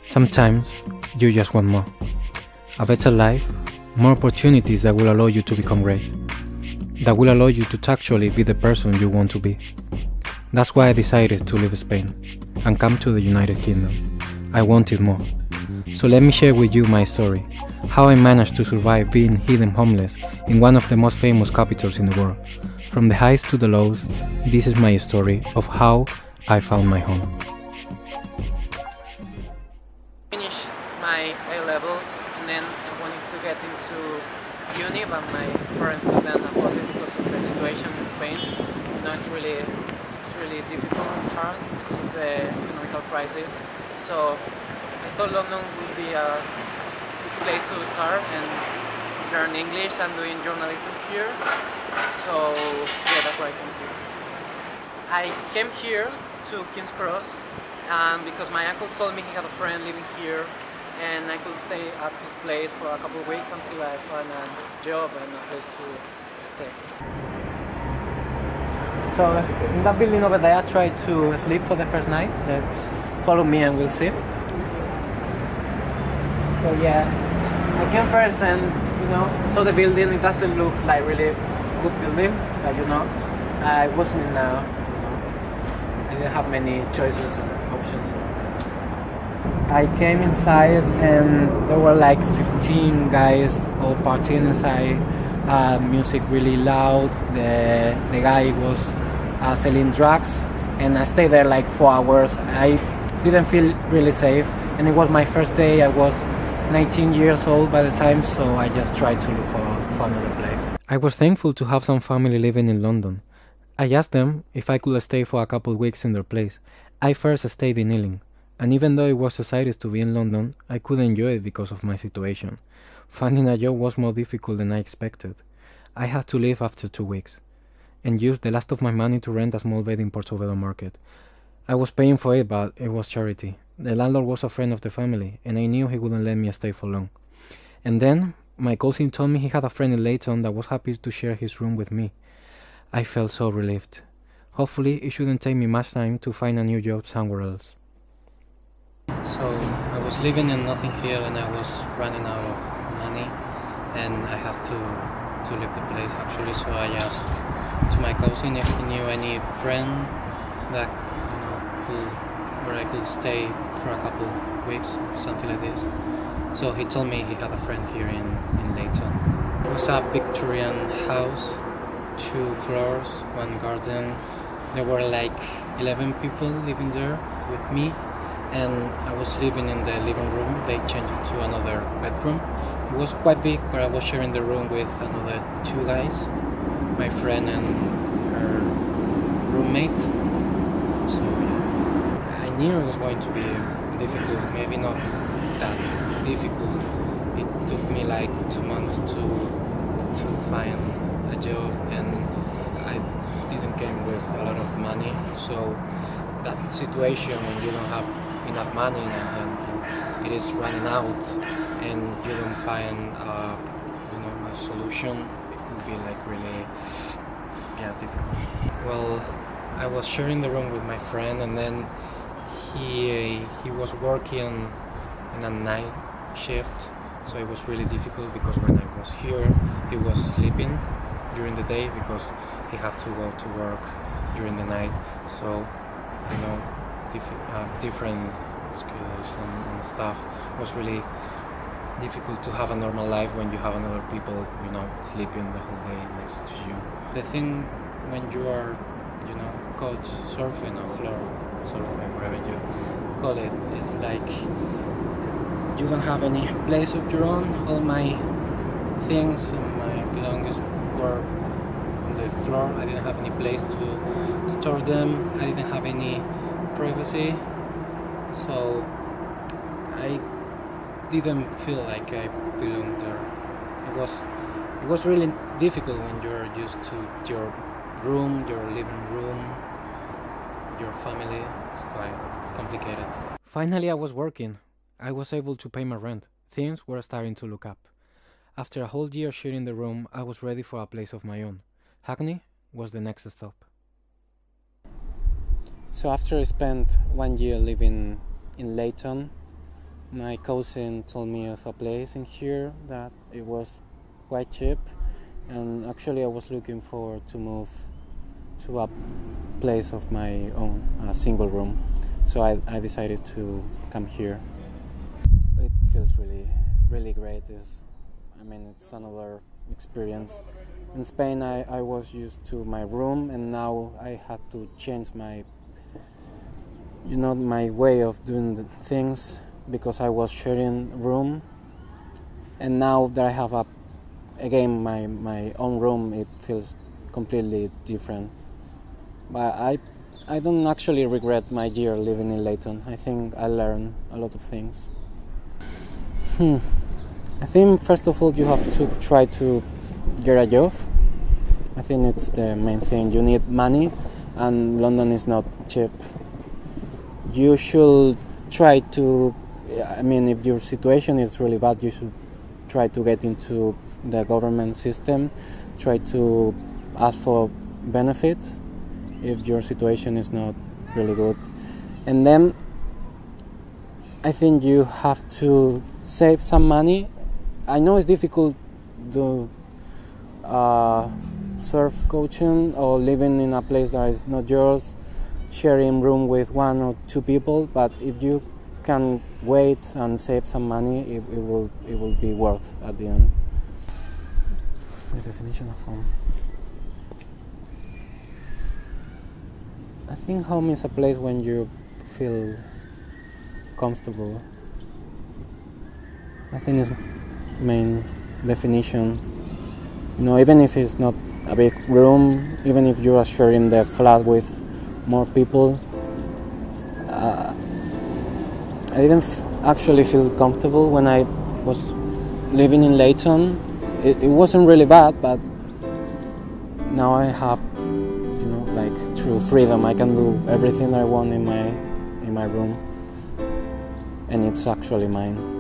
Sometimes you just want more. A better life, more opportunities that will allow you to become great, that will allow you to actually be the person you want to be. That's why I decided to leave Spain and come to the United Kingdom. I wanted more. So let me share with you my story, how I managed to survive being hidden homeless in one of the most famous capitals in the world. From the highs to the lows, this is my story of how I found my home. Finished my A-levels and then I wanted to get into uni, but my parents couldn't afford it because of the situation in Spain. You know, it's really difficult and hard because of the economical crisis. So I thought London would be a good place to start and learn English. I'm doing journalism here, so yeah, that's why I came here. I came here to King's Cross because my uncle told me he had a friend living here and I could stay at his place for a couple of weeks until I find a job and a place to stay. So in that building over there I tried to sleep for the first night. Let's follow me and we'll see. So yeah, I came first and saw the building. It doesn't look like really good building, but I wasn't in I didn't have many choices or options. I came inside and there were like 15 guys all partying inside, music really loud, the guy was selling drugs, and I stayed there like 4 hours. I didn't feel really safe, and it was my first day. I was 19 years old by the time, so I just tried to look for another place. I was thankful to have some family living in London. I asked them if I could stay for a couple of weeks in their place. I first stayed in Ealing, and even though it was exciting to be in London, I couldn't enjoy it because of my situation. Finding a job was more difficult than I expected. I had to leave after 2 weeks, and used the last of my money to rent a small bed in Portobello Market. I was paying for it, but it was charity. The landlord was a friend of the family, and I knew he wouldn't let me stay for long. And then, my cousin told me he had a friend in Leighton that was happy to share his room with me. I felt so relieved. Hopefully, it shouldn't take me much time to find a new job somewhere else. So, I was living in Notting Hill and I was running out of money, and I had to leave the place actually, so I asked to my cousin if he knew any friend that where I could stay for a couple weeks or something like this. So he told me he had a friend here in Leighton. It was a Victorian house, 2 floors, 1 garden. There were like 11 people living there with me, and I was living in the living room. They changed it to another bedroom. It was quite big, but I was sharing the room with another 2 guys, my friend and her roommate. So yeah, I knew it was going to be difficult, maybe not that difficult. It took me like 2 months to find a job, and I didn't come with a lot of money. So that situation when you don't have enough money and it is running out and you don't find a solution, it could be like really difficult. Well, I was sharing the room with my friend, and then he was working in a night shift, so it was really difficult because when I was here he was sleeping during the day because he had to go to work during the night. So different skills and stuff. It was really difficult to have a normal life when you have another people sleeping the whole day next to you. The thing when you are couch surfing or floor surfing, whatever you call it, is like you don't have any place of your own. All my things and my belongings were on the floor. I didn't have any place to store them. I didn't have any privacy, so I didn't feel like I belonged there. It was really difficult when you're used to your room, your living room, your family. It's quite complicated. Finally, I was working. I was able to pay my rent. Things were starting to look up. After a whole year sharing the room, I was ready for a place of my own. Hackney was the next stop. So after I spent 1 year living in Leighton, my cousin told me of a place in here that it was quite cheap, and actually I was looking forward to move to a place of my own, a single room. So I decided to come here. It feels really great. It's another experience. In Spain, I was used to my room, and now I had to change my way of doing the things because I was sharing room. And now that I have my own room, it feels completely different. But I don't actually regret my year living in Leighton. I think I learned a lot of things. I think first of all you have to try to get a job. I think it's the main thing. You need money, and London is not cheap. You should try to, if your situation is really bad, you should try to get into the government system, try to ask for benefits if your situation is not really good. And then I think you have to save some money. I know it's difficult to surf coaching or living in a place that is not yours, sharing room with one or two people, but if you can wait and save some money, it will be worth at the end. The definition of home. I think home is a place when you feel comfortable. I think it's main definition. Even if it's not a big room, even if you are sharing the flat with more people, I didn't actually feel comfortable when I was living in Leighton. It wasn't really bad, but now I have, true freedom. I can do everything I want in my room, and it's actually mine.